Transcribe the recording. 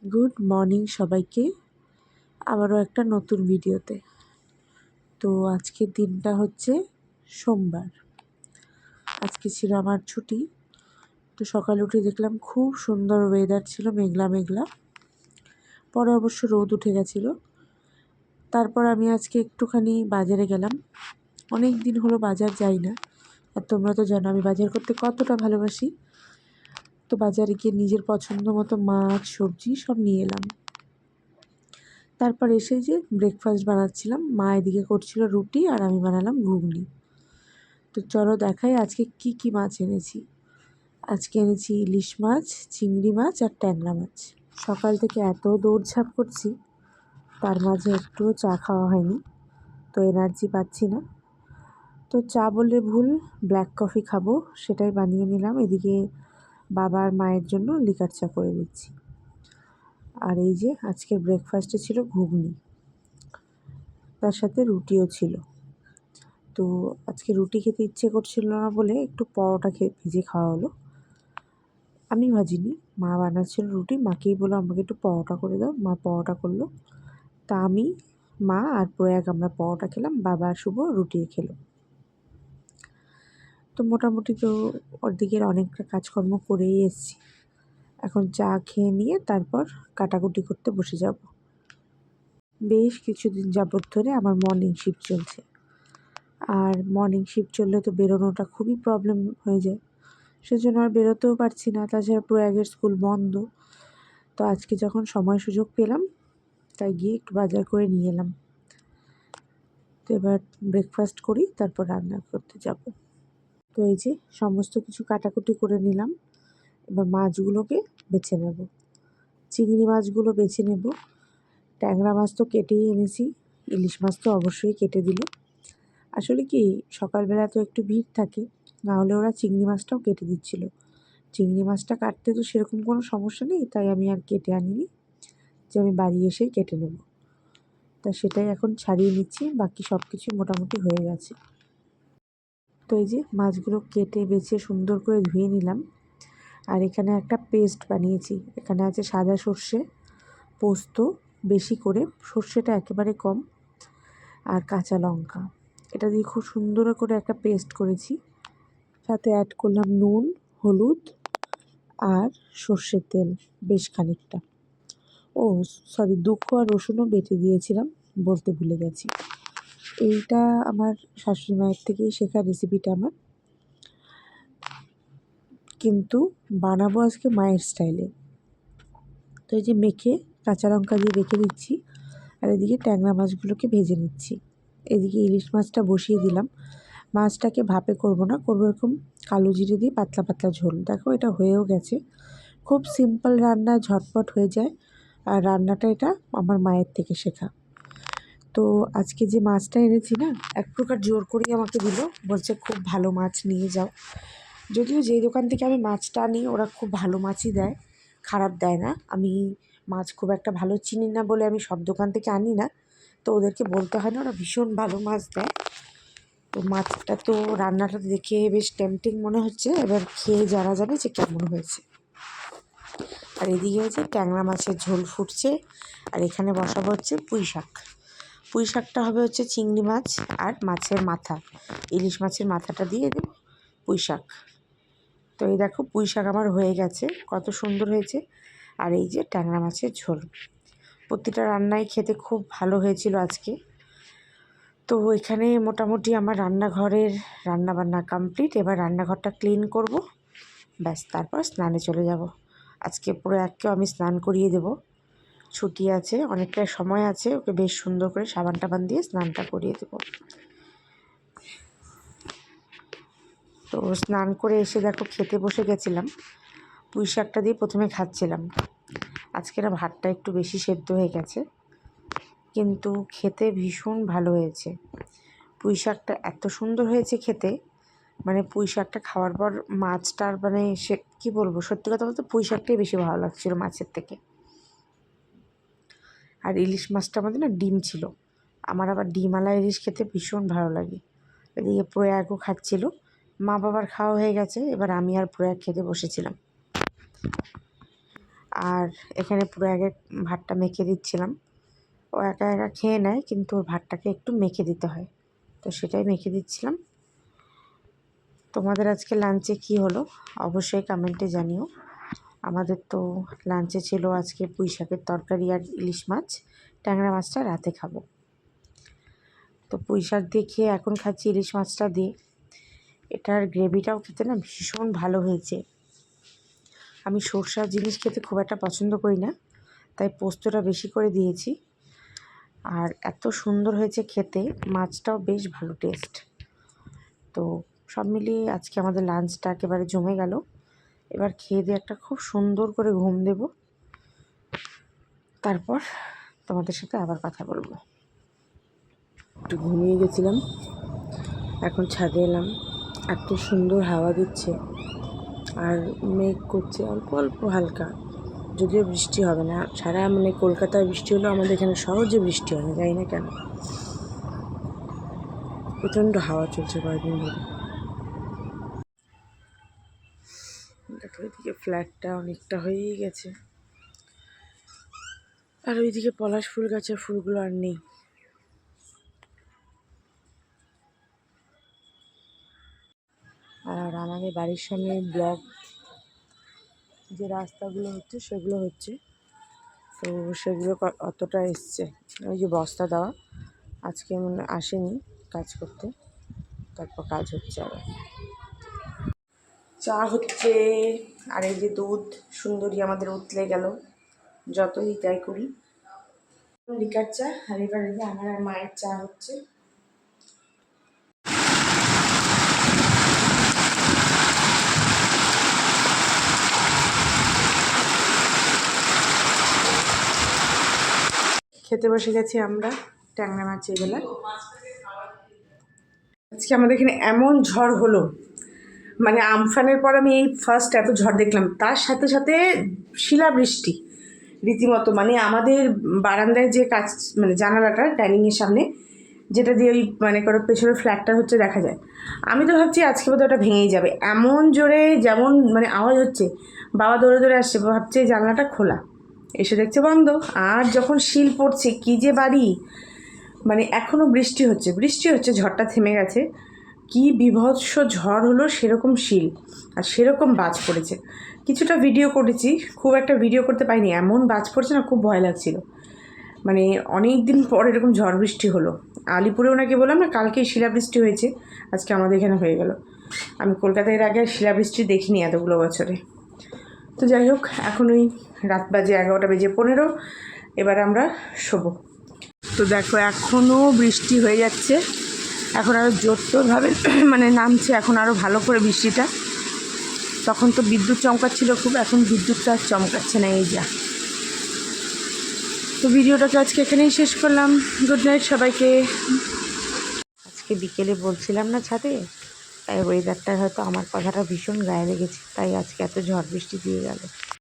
Good morning সবাইকে, আবারও একটা নতুন ভিডিওতে। তো আজকের দিনটা হচ্ছে সোমবার। আজকে ছিল আমার ছুটি। তো সকালে উঠে দেখলাম খুব সুন্দর ওয়েদার ছিল, মেঘলা মেঘলা। পরে অবশ্য রোদ উঠে গেছিলো। তারপর আমি আজকে একটুখানি বাজারে গেলাম। অনেক দিন হলো বাজার যাই না, আর তোমরা তো জানো আমি বাজার করতে কতটা ভালোবাসি। তো বাজারে গিয়ে নিজের পছন্দ মতো মাছ সবজি সব নিয়ে এলাম। তারপর এসে যে ব্রেকফাস্ট বানাচ্ছিলাম, মা এদিকে করছিল রুটি আর আমি বানালাম ঘুগনি। তো চলো দেখাই আজকে কি কি মাছ এনেছি। আজকে এনেছি ইলিশ মাছ, চিংড়ি মাছ আর ট্যাংরা মাছ। সকাল থেকে এত দৌড়ঝাঁপ করছি, তার মাঝে একটুও চা খাওয়া হয়নি, তো এনার্জি পাচ্ছি না। তো চা বললে ভুল, ব্ল্যাক কফি খাবো, সেটাই বানিয়ে নিলাম। এদিকে বাবার মায়ের জন্য লিকার চা করে দিচ্ছি। আর এই যে আজকের ব্রেকফাস্টে ছিল ঘুগনি, তার সাথে রুটিও ছিল। তো আজকে রুটি খেতে ইচ্ছে করছিল না বলে একটু পরোটা ভেজে খাওয়া হলো। আমি ভাজিনি, মা বানাচ্ছিল রুটি, মাকেই বললো আমাকে একটু পরোটা করে দাও। মা পরোটা করলো। তা আমি, মা আর প্রয়াগ আমরা পরোটা খেলাম, বাবা আর শুভ রুটি খেলো। তো মোটামুটি তো ওর অনেকটা কাজকর্ম করেই এসেছি। এখন চা খেয়ে নিয়ে তারপর কাটাকুটি করতে বসে যাব। বেশ কিছুদিন যাবত ধরে আমার মর্নিং শিফট চলছে, আর মর্নিং শিফট চললে তো বেরোনোটা খুবই প্রবলেম হয়ে যায়। সেজন্য আর বেরোতেও পারছি না, তাছাড়া প্রয়াগের স্কুল বন্ধ। তো আজকে যখন সময় সুযোগ পেলাম, তাই গিয়ে একটু বাজার করে নিয়ে এলাম। তো এবার ব্রেকফাস্ট করি, তারপর রান্না করতে যাব। তো এই যে সমস্ত কিছু কাটাকুটি করে নিলাম। এবার মাছগুলোকে বেছে নেব। চিংড়ি মাছগুলো বেছে নেব। ট্যাংরা মাছ তো কেটেই এনেছি, ইলিশ মাছ তো অবশ্যই কেটে দিল। আসলে কি, সকালবেলা তো একটু ভিড় থাকে, না হলে ওরা চিংড়ি মাছটাও কেটে দিচ্ছিল। চিংড়ি মাছটা কাটতে তো সেরকম কোনো সমস্যা নেই, তাই আমি আর কেটে আনিনি, যে আমি বাড়ি এসেই কেটে নেব। তা সেটাই এখন ছাড়িয়ে নিচ্ছি, বাকি সব কিছু মোটামুটি হয়ে গেছে। তো এই যে মাছগুলো কেটে বেছে সুন্দর করে ধুয়ে নিলাম। আর এখানে একটা পেস্ট বানিয়েছি। এখানে আছে সাদা সর্ষে, পোস্ত বেশি করে, সর্ষেটা একেবারে কম, আর কাঁচা লঙ্কা। এটা দিয়ে খুব সুন্দর করে একটা পেস্ট করেছি। সাথে অ্যাড করলাম নুন, হলুদ আর সর্ষের তেল বেশ খানিকটা। ও সরি, দুঃখ আর রসুনও বেটে দিয়েছিলাম, বলতে ভুলে গেছি। এইটা আমার শাশুড়ি মায়ের থেকেই শেখা রেসিপিটা আমার, কিন্তু বানাবো আজকে মায়ের স্টাইলে। তো এই যে মেখে কাঁচা লঙ্কা দিয়ে রেখে দিচ্ছি, আর এদিকে ট্যাংরা মাছগুলোকে ভেজে নিচ্ছি। এদিকে ইলিশ মাছটা বসিয়ে দিলাম। মাছটাকে ভাপে করব না, করবো এরকম কালো জিরে দিয়ে পাতলা পাতলা ঝোল। দেখো এটা হয়েও গেছে। খুব সিম্পল রান্না, ঝটপট হয়ে যায়। আর রান্নাটা এটা আমার মায়ের থেকে শেখা। তো আজকে যে মাছটা এনেছি না, এক প্রকার জোর করেই আমাকে দিল, বলছে খুব ভালো মাছ নিয়ে যাও। যদিও যেই দোকান থেকে আমি মাছটা আনি ওরা খুব ভালো মাছই দেয়, খারাপ দেয় না। আমি মাছ খুব একটা ভালো চিনি না বলে আমি সব দোকান থেকে আনি না, তো ওদেরকে বলতে হয় না, ওরা ভীষণ ভালো মাছ দেয়। তো মাছটা তো রান্নাটা দেখে বেশ টেম্পটিং মনে হচ্ছে, এবার খেয়ে জানা যাবে যে কেমন হয়েছে। আর এদিকে হচ্ছে ট্যাংরা মাছের ঝোল ফুটছে, আর এখানে বসাবো হচ্ছে পুঁই শাক। পুঁই শাকটা হবে হচ্ছে চিংড়ি মাছ আর মাছের মাথা, ইলিশ মাছের মাথাটা দিয়ে দেবো পুঁই শাক। তো এই দেখো পুঁই শাক আমার হয়ে গেছে, কত সুন্দর হয়েছে। আর এই যে ট্যাংরা মাছের ঝোল, প্রতিটা রান্নাই খেতে খুব ভালো হয়েছিল আজকে। তো এখানে মোটামুটি আমার রান্নাঘরের রান্নাবান্না কমপ্লিট। এবার রান্নাঘরটা ক্লিন করব, ব্যাস তারপর স্নানে চলে যাব। আজকে পুরো এককেও আমি স্নান করিয়ে দেব, ছুটি আছে, অনেকটা সময় আছে, ওকে বেশ সুন্দর করে সাবান টাবান দিয়ে স্নানটা করিয়ে দেব। তো স্নান করে এসে দেখো খেতে বসে গেছিলাম। পুঁই শাকটা দিয়ে প্রথমে খাচ্ছিলাম। আজকে না ভাতটা একটু বেশি সেদ্ধ হয়ে গেছে, কিন্তু খেতে ভীষণ ভালো হয়েছে। পুঁই শাকটা এত সুন্দর হয়েছে খেতে, মানে পুঁই শাকটা খাওয়ার পর মাছটার মানে সে কী বলবো, সত্যি কথা বলতে পুঁই শাকটাই বেশি ভালো লাগছিলো মাছের থেকে। আর ইলিশ মাছটার মধ্যে না ডিম ছিল, আমার আবার ডিমওয়ালা ইলিশ খেতে ভীষণ ভালো লাগে। এদিকে প্রয়াগও খাচ্ছিল, মা বাবার খাওয়া হয়ে গেছে, এবার আমি আর প্রয়াগ খেতে বসেছিলাম। আর এখানে পুরো একে ভাতটা মেখে দিচ্ছিলাম। ও একা একা খেয়ে নেয়, কিন্তু ওর ভাতটাকে একটু মেখে দিতে হয়, তো সেটাই মেখে দিচ্ছিলাম। তোমাদের আজকে লাঞ্চে কি হলো অবশ্যই কমেন্টে জানিও। আমাদের তো লাঞ্চে ছিল আজকে পুঁই শাকের তরকারি আর ইলিশ মাছ। ট্যাংরা মাছটা রাতে খাবো। তো পুঁই শাক দিয়ে খেয়ে এখন খাচ্ছি ইলিশ মাছটা দিয়ে। এটার গ্রেভিটাও খেতে না ভীষণ ভালো হয়েছে। আমি সরষা জিনিস খেতে খুব একটা পছন্দ করি না, তাই পোস্তটা বেশি করে দিয়েছি। আর এত সুন্দর হয়েছে খেতে, মাছটাও বেশ ভালো টেস্ট। তো সব মিলিয়ে আজকে আমাদের লাঞ্চটা একেবারে জমে গেল। এবার খেয়ে দিয়ে একটা খুব সুন্দর করে ঘুম দেব, তারপর তোমাদের সাথে আবার কথা বলবো। একটু ঘুমিয়ে গেছিলাম, এখন ছাদে এলাম। এত সুন্দর হাওয়া দিচ্ছে আর মেঘ করছে অল্প অল্প হালকা, যদিও বৃষ্টি হবে না। সারা কলকাতায় বৃষ্টি হলেও আমাদের এখানে সহজে বৃষ্টি হয় না, জানি না কেন। প্রচণ্ড হাওয়া চলছে কয়েকদিন ধরে। দেখো এদিকে ফ্ল্যাটটা অনেকটা হয়েই গেছে, আর ওইদিকে পলাশ ফুল গাছের ফুলগুলো আর নেই। আর আমাদের বাড়ির সামনে ব্লক যে রাস্তাগুলো হচ্ছে সেগুলো হচ্ছে, তো সেগুলো অতটা এসছে। ওই যে বস্তা দেওয়া আজকে আসেনি কাজ করতে, তারপর কাজ হচ্ছে আবার। চা হচ্ছে, আর এই যে দুধ সুন্দরী আমাদের উতলে গেল যতই তাই করি। লিকার চা, আর এবার এই যে আমার আর মায়ের চা হচ্ছে। খেতে বসে গেছি আমরা ট্যাংরা মাছ এবেলা। আজকে আমাদের এখানে এমন ঝড় হলো, আমফানের পর আমি এই ফার্স্ট এত ঝড় দেখলাম। তার সাথে সাথে শিলাবৃষ্টি রীতিমতো। আমাদের বারান্দায় যে কাজ জানালাটা ডাইনিংয়ের সামনে, যেটা দিয়ে ওই করো পেছনের ফ্ল্যাটটা হচ্ছে দেখা যায়, আমি তো ভাবছি আজকে বোধহয় ওটা ভেঙেই যাবে, এমন জোরে যেমন আওয়াজ হচ্ছে। বাবা দৌড়ে দৌড়ে আসছে, ভাবছে জানলাটা খোলা, এসে দেখছে বন্ধ। আর যখন শিল পড়ছে, কী যে বাড়ি, এখনও বৃষ্টি হচ্ছে, ঝড়টা থেমে গেছে। কি বীভৎস ঝড় হলো, সেরকম শিল আর সেরকম বাজ পড়েছে। কিছুটা ভিডিও করেছি, খুব একটা ভিডিও করতে পারিনি, এমন বাজ পড়ছে না, খুব ভয় লাগছিল। অনেক দিন পর এরকম ঝড় বৃষ্টি হলো। আলিপুরেও নাকি বললাম না কালকেই শিলাবৃষ্টি হয়েছে, আজকে আমাদের এখানে হয়ে গেল। আমি কলকাতায় এর আগে শিলাবৃষ্টি দেখিনি এতগুলো বছরে। তো যাই হোক, এখন ওই রাত বাজে 11:15, এবার আমরা শোবো। তো দেখো এখনও বৃষ্টি হয়ে যাচ্ছে, এখন আরও জোরভাবে নামছে, এখন আরও ভালো করে বৃষ্টিটা। তখন তো বিদ্যুৎ চমকাচ্ছিল খুব, এখন বিদ্যুৎটা আর চমকাচ্ছে না, এই যা। তো ভিডিওটাকে আজকে এখানেই শেষ করলাম। গুড নাইট সবাইকে। আজকে বিকেলে বলছিলাম না ছাদে, তাই ওয়েদারটা হয়তো আমার কথাটা ভীষণ গায়ে লেগেছে, তাই আজকে এত ঝড় বৃষ্টি দিয়ে গেল।